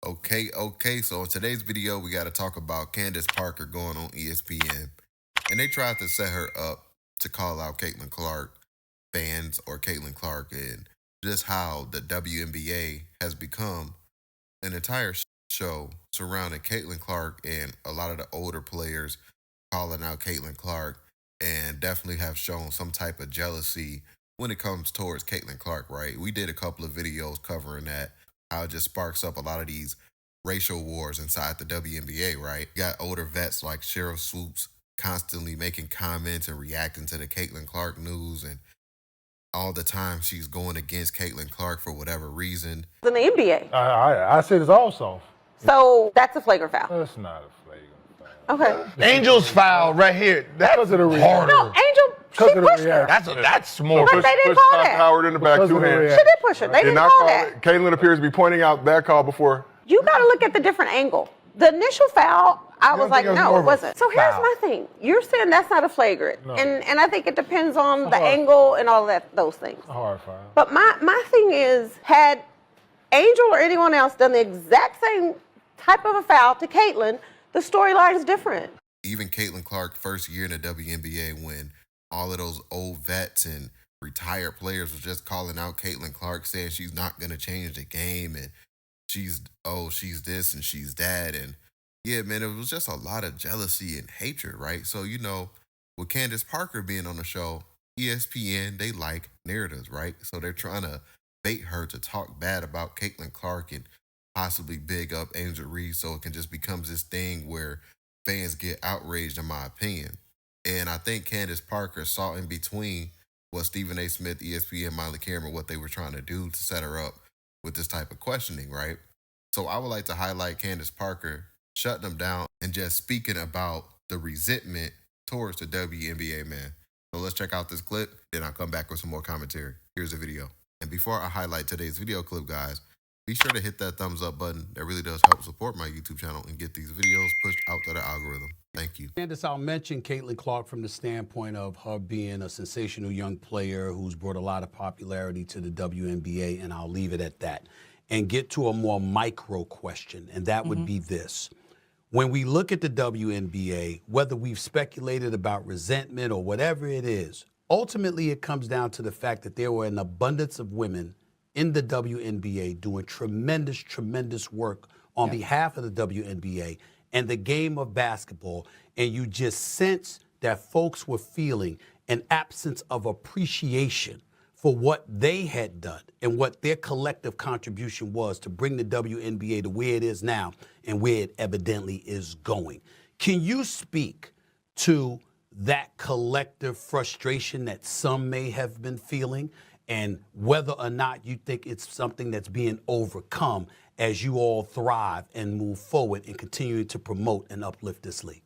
Okay. So in today's video, we got to talk about Candace Parker going on ESPN. And they tried to set her up to call out Caitlin Clark fans or Caitlin Clark and just how the WNBA has become an entire show surrounding Caitlin Clark and a lot of the older players calling out Caitlin Clark and definitely have shown some type of jealousy when it comes towards Caitlin Clark, right? We did a couple of videos covering that, how it just sparks up a lot of these racial wars inside the WNBA, right? You got older vets like Sheryl Swoopes constantly making comments and reacting to the Caitlin Clark news, and all the time she's going against Caitlin Clark for whatever reason. In the NBA. I said it's all soft. So that's a flagrant foul. That's not a flagrant foul. Okay. Angel's foul right here. That's because of the reaction. No, Angel, she pushed her. That's more. But they didn't call that. Howard in the back, two hands. She did push her. They didn't call that. Caitlin appears to be pointing out that call before. You got to look at the different angle. The initial foul, I was like, no, it wasn't. So here's my thing. You're saying that's not a flagrant. No. And I think it depends on the angle and all that, those things. A hard foul. But my thing is, had Angel or anyone else done the exact same type of a foul to Caitlin, the storyline is different. Even Caitlin Clark, first year in the WNBA, when all of those old vets and retired players was just calling out Caitlin Clark, saying she's not going to change the game and she's this and she's that. And yeah, man, it was just a lot of jealousy and hatred, right? So, with Candace Parker being on the show, ESPN, they like narratives, right? So they're trying to bait her to talk bad about Caitlin Clark and possibly big up Angel Reese, so it can just become this thing where fans get outraged, in my opinion. And I think Candace Parker saw in between what Stephen A. Smith, ESPN, Miley Qerim, what they were trying to do to set her up with this type of questioning, right? So I would like to highlight Candace Parker shutting them down and just speaking about the resentment towards the WNBA, man. So let's check out this clip, then I'll come back with some more commentary. Here's the video. And before I highlight today's video clip, guys, be sure to hit that thumbs up button. That really does help support my YouTube channel and get these videos pushed out to the algorithm. Thank you. Candace, I'll mention Caitlin Clark from the standpoint of her being a sensational young player who's brought a lot of popularity to the WNBA, and I'll leave it at that. And get to a more micro question, and that would be this. When we look at the WNBA, whether we've speculated about resentment or whatever it is, ultimately it comes down to the fact that there were an abundance of women in the WNBA doing tremendous work on behalf of the WNBA and the game of basketball, and you just sense that folks were feeling an absence of appreciation for what they had done and what their collective contribution was to bring the WNBA to where it is now and where it evidently is going. Can you speak to that collective frustration that some may have been feeling, and whether or not you think it's something that's being overcome as you all thrive and move forward and continue to promote and uplift this league?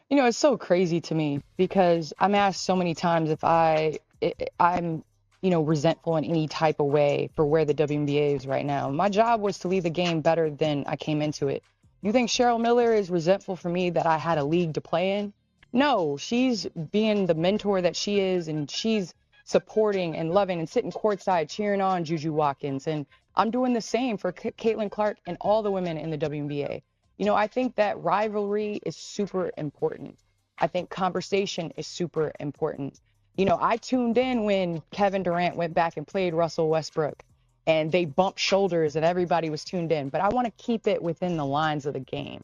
It's so crazy to me because I'm asked so many times if I'm resentful in any type of way for where the WNBA is right now. My job was to leave the game better than I came into it. You think Cheryl Miller is resentful for me that I had a league to play in? No, she's being the mentor that she is, and she's supporting and loving and sitting courtside cheering on Juju Watkins. And I'm doing the same for Caitlin Clark and all the women in the WNBA. I think that rivalry is super important. I think conversation is super important. I tuned in when Kevin Durant went back and played Russell Westbrook and they bumped shoulders and everybody was tuned in. But I want to keep it within the lines of the game.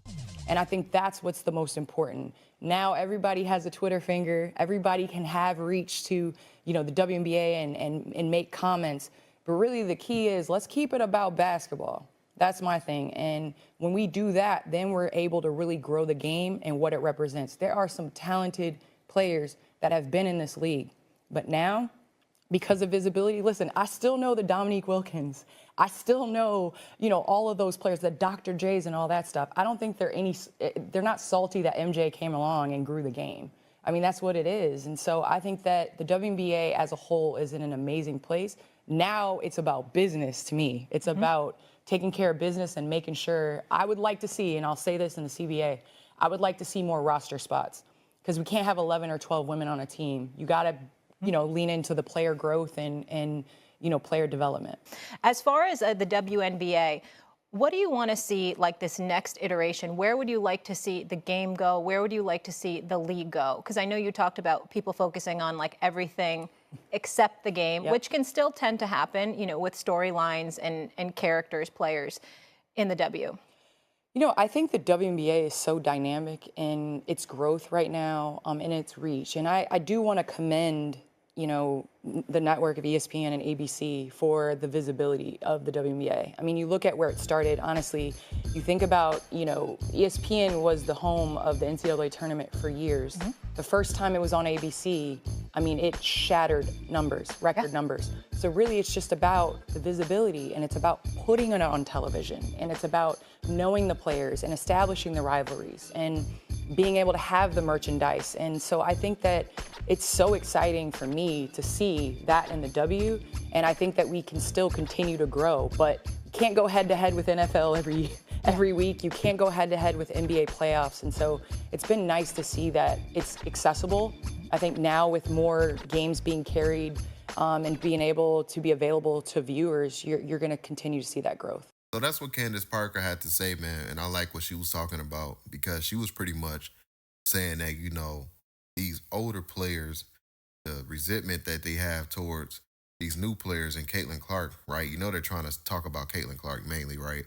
And I think that's what's the most important. Now everybody has a Twitter finger. Everybody can have reach to, the WNBA and make comments. But really the key is let's keep it about basketball. That's my thing. And when we do that, then we're able to really grow the game and what it represents. There are some talented players that have been in this league. But now, because of visibility, listen, I still know the Dominique Wilkins. I still know, all of those players, the Dr. J's and all that stuff. I don't think they're not salty that MJ came along and grew the game. I mean, that's what it is. And so I think that the WNBA as a whole is in an amazing place. Now it's about business to me. It's about taking care of business and making sure. I would like to see, and I'll say this in the CBA, I would like to see more roster spots because we can't have 11 or 12 women on a team. You got to, lean into the player growth and player development. As far as the WNBA, What do you want to see, like, this next iteration? Where would you like to see the game go? Where would you like to see the league go? Because I know you talked about people focusing on, like, everything except the game, which can still tend to happen, you know, with storylines and characters, players in the W. You know, I think the WNBA is so dynamic in its growth right now, in its reach. And I do want to commend, you know, the network of ESPN and ABC for the visibility of the WNBA. I mean, you look at where it started, honestly, you think about, you know, ESPN was the home of the NCAA tournament for years. The first time it was on ABC, I mean, it shattered numbers, record numbers. So really it's just about the visibility, and it's about putting it on television, and it's about knowing the players and establishing the rivalries and being able to have the merchandise. And so I think that it's so exciting for me to see that in the W, and I think that we can still continue to grow, but you can't go head to head with NFL every week. You can't go head to head with NBA playoffs. And so it's been nice to see that it's accessible. I think now with more games being carried and being able to be available to viewers, you're going to continue to see that growth. So that's what Candace Parker had to say, man. And I like what she was talking about, because she was pretty much saying that, you know, these older players, the resentment that they have towards these new players and Caitlin Clark, right? You know, they're trying to talk about Caitlin Clark mainly, right?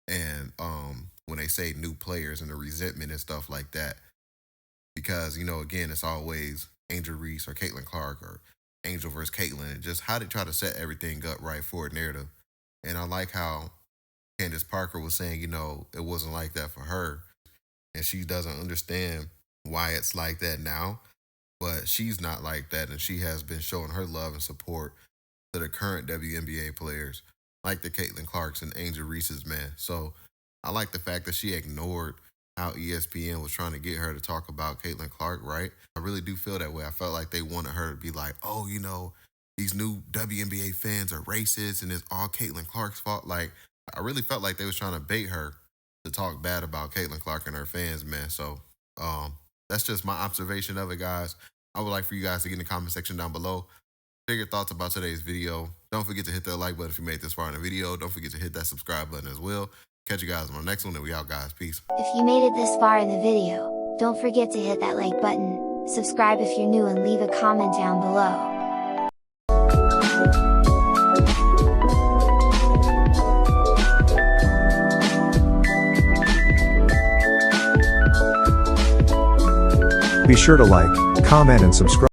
And when they say new players and the resentment and stuff like that, because, you know, again, it's always Angel Reese or Caitlin Clark or Angel versus Caitlin, and just how they try to set everything up right for a narrative. And I like how Candace Parker was saying, you know, it wasn't like that for her, and she doesn't understand why it's like that now, but she's not like that, and she has been showing her love and support to the current WNBA players, like the Caitlin Clarks and Angel Reese's, man. So I like the fact that she ignored how ESPN was trying to get her to talk about Caitlin Clark, right? I really do feel that way. I felt like they wanted her to be like, oh, you know, these new WNBA fans are racist and it's all Caitlin Clark's fault. Like, I really felt like they was trying to bait her to talk bad about Caitlin Clark and her fans, man. So that's just my observation of it, guys. I would like for you guys to get in the comment section down below. Share your thoughts about today's video. Don't forget to hit that like button if you made this far in the video. Don't forget to hit that subscribe button as well. Catch you guys on the next one, and we out, guys. Peace. If you made it this far in the video, don't forget to hit that like button, subscribe if you're new, and leave a comment down below. Be sure to like, comment and subscribe.